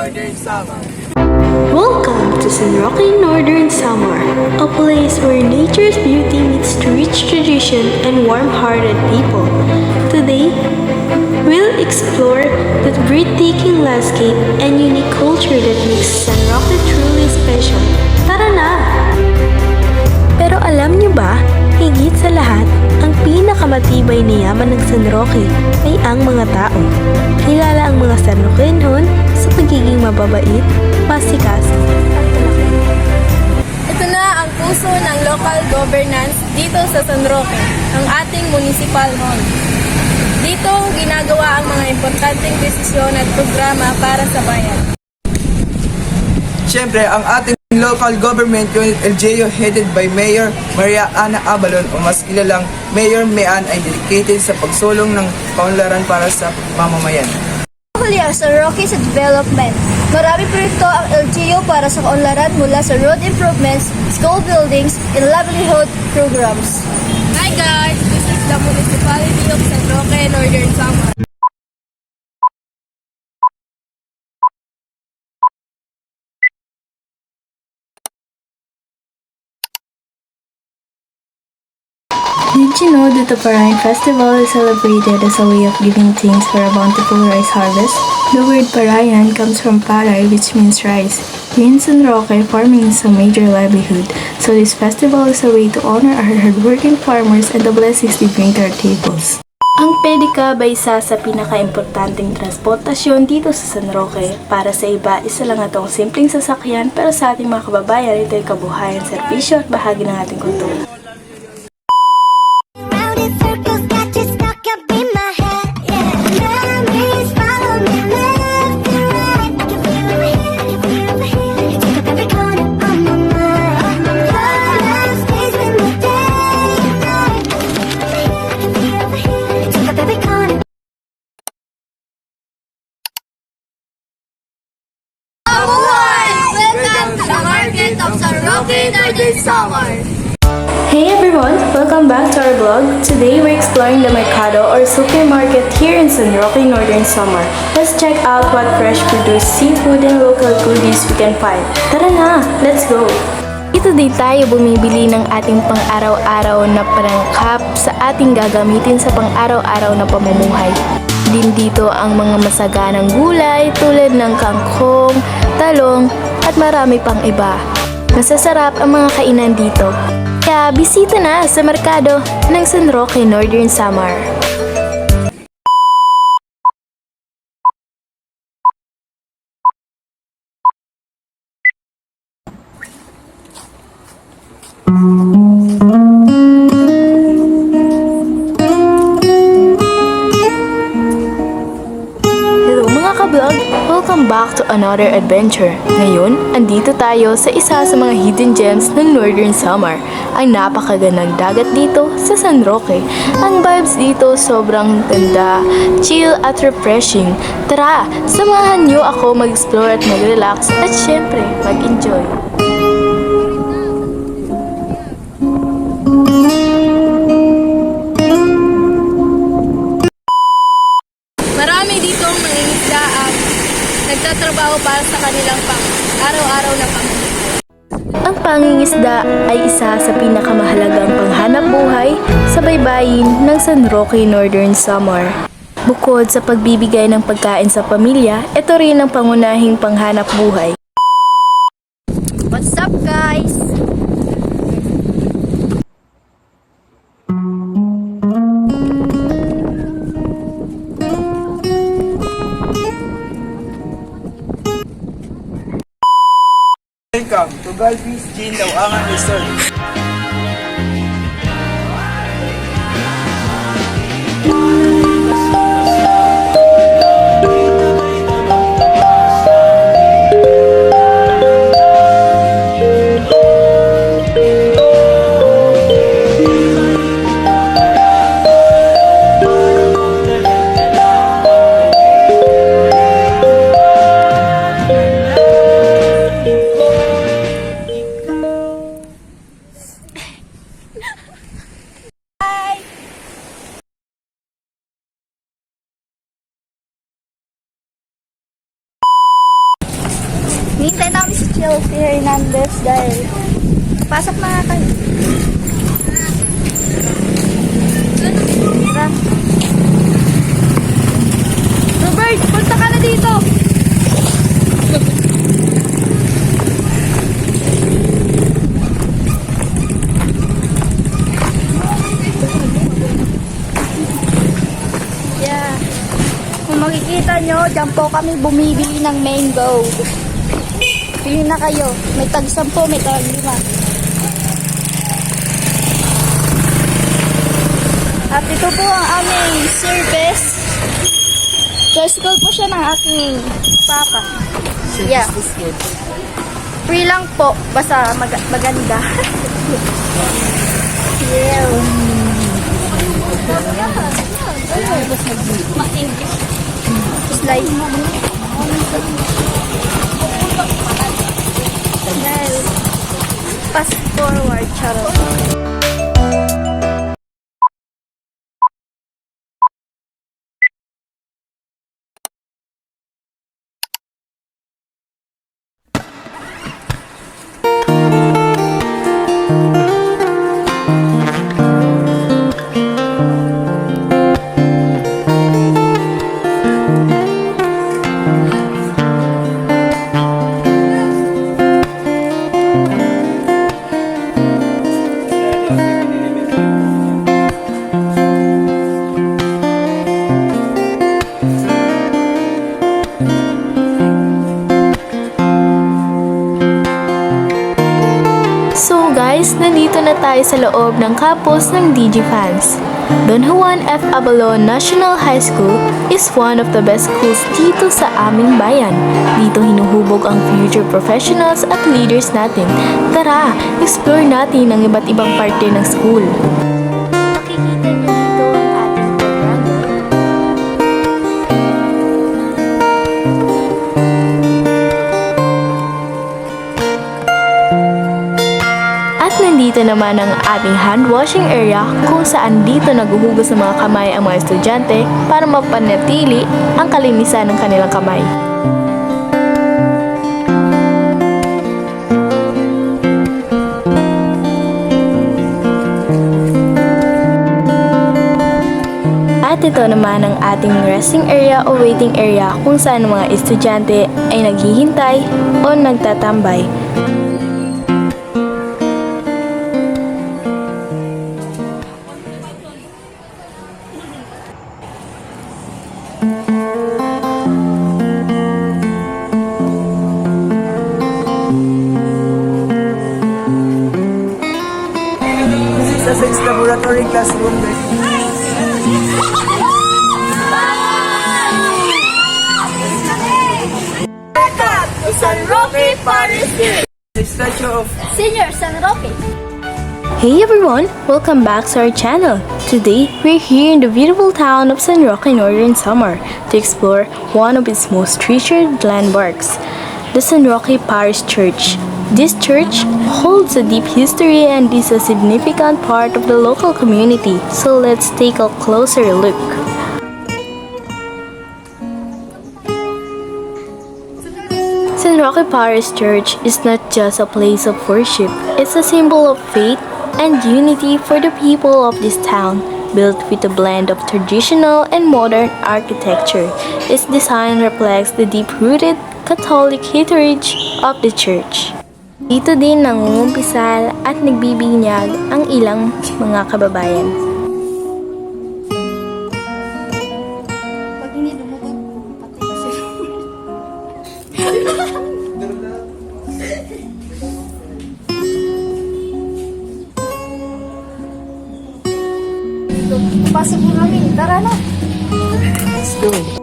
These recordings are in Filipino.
Northern Samar. Welcome to San Roque Northern Samar, a place where nature's beauty meets rich tradition and warm-hearted people. Today, we'll explore that breathtaking landscape and unique culture that makes San Roque truly special. Tara na! Pero alam niyo ba, higit sa lahat, ang pinakamatibay na yaman ng San Roque ay ang mga tao. Kilala ang mga San Roqueños sa pagiging mababait, masikas, at malaki. Ito na ang puso ng local governance dito sa San Roque, ang ating municipal hall. Dito ginagawa ang mga importanteng desisyon at programa para sa bayan. Siyempre, ang ating local government unit LGU headed by Mayor Maria Ana Abalon o mas kilalang Mayor Mean ay dedicated sa pagsulong ng kaunlaran para sa mamamayan. Huli ang San Roque sa development. Marami proyekto ang LGU para sa kaunlaran mula sa road improvements, school buildings, and livelihood programs. Hi guys! This is the municipality of San Roque, Northern Samar. Did you know that the Parayan Festival is celebrated as a way of giving thanks for a bountiful rice harvest? The word Parayan comes from paray, which means rice. Here in San Roque, farming is a major livelihood, so this festival is a way to honor our hardworking farmers and the blessings they bring to our tables. Ang pedicab ay isa sa pinaka-importanting transportasyon dito sa San Roque. Para sa iba, isa lang itong simpleng sasakyan, pero sa ating mga kababayan, ito ay kabuhayan, serbisyo at bahagi ng ating kultura. Welcome to the market of San Roque, Northern Samar. Hey everyone! Welcome back to our vlog. Today we're exploring the Mercado or Suki Market here in San Roque, Northern Samar. Let's check out what fresh produce, seafood, and local goodies we can find. Tara na! Let's go! Dito din tayo bumibili ng ating pang-araw-araw na panangkap sa ating gagamitin sa pang-araw-araw na pamumuhay. Din dito ang mga masaganang gulay tulad ng kangkong, talong, at marami pang iba. Masasarap ang mga kainan dito. Kaya bisita na sa Merkado ng San Roque, Northern Samar. Hello mga ka-vlog! Welcome back to another adventure. Ngayon, andito tayo sa isa sa mga hidden gems ng Northern Samar. Ang napakagandang dagat dito sa San Roque. Ang vibes dito sobrang ganda, chill at refreshing. Tara, samahan niyo ako mag-explore at mag-relax at syempre, mag-enjoy. Marami ditong mangingisda at nagtatrabaho para sa kanilang pang-araw-araw na pamumuhay. Ang pangingisda ay isa sa pinakamahalagang panghanap buhay sa baybayin ng San Roque, Northern Samar. Bukod sa pagbibigay ng pagkain sa pamilya, ito rin ang pangunahing panghanap buhay. What's up guys? Welcome to Galvis Gin Lawangan Resort. Chelsea Hernandez dahil pasok na nga kayo. Tara. Robert, punta ka na dito. Yeah. Kung makikita nyo, dyan po kami bumibili ng mango. Pili na kayo. May tag 10, may tag 5. At ito po ang aming service. Choice call po siya ng aking papa. Yeah. Free lang po. Basta maganda. Yeah. Slide. Pass forward, charot. So guys, nandito na tayo sa loob ng campus ng DigiFans. Don Juan F. Abalon National High School is one of the best schools dito sa aming bayan. Dito hinuhubog ang future professionals at leaders natin. Tara, explore natin ang iba't ibang parte ng school. Makikita niyo dito ang ating program. At nandito naman ang ating hand washing area kung saan dito naguhugas ng mga kamay ang mga estudyante para mapanatili ang kalinisan ng kanilang kamay. At ito naman ang ating resting area o waiting area kung saan ang mga estudyante ay naghihintay o nagtatambay. This is a science laboratory classroom. San Roque Parish The statue of Senior San Roque. Hey everyone! Welcome back to our channel. Today, we're here in the beautiful town of San Roque, Northern Samar to explore one of its most treasured landmarks, the San Roque Parish Church. This church holds a deep history and is a significant part of the local community, so let's take a closer look. San Roque Parish Church is not just a place of worship, it's a symbol of faith and unity for the people of this town. Built with a blend of traditional and modern architecture, its design reflects the deep-rooted Catholic heritage of the church. Dito din nangungumpisal at nagbibinyag ang ilang mga kababayan. Pag hindi dumugod, pati kasi. Pasok mo kami. Tara na. Let's go.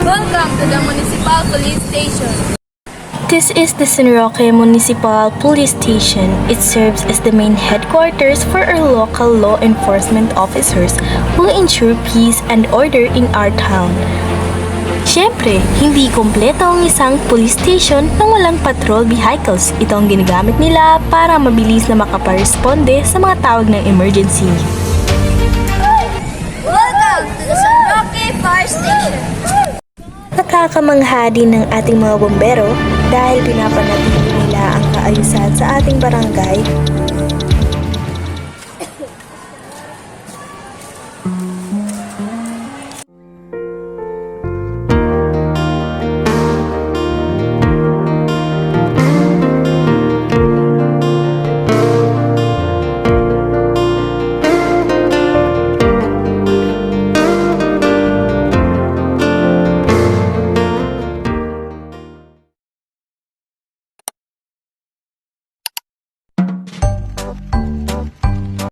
Welcome to the Municipal Police Station. This is the San Roque Municipal Police Station. It serves as the main headquarters for our local law enforcement officers who ensure peace and order in our town. Siyempre, hindi kompleto ang isang police station nang walang patrol vehicles. Ito ang ginagamit nila para mabilis na makaparesponde sa mga tawag ng emergency. Welcome to the San Roque Fire Station. Nakakamangha din ng ating mga bombero dahil pinapanatili nila ang kaayusan sa ating barangay.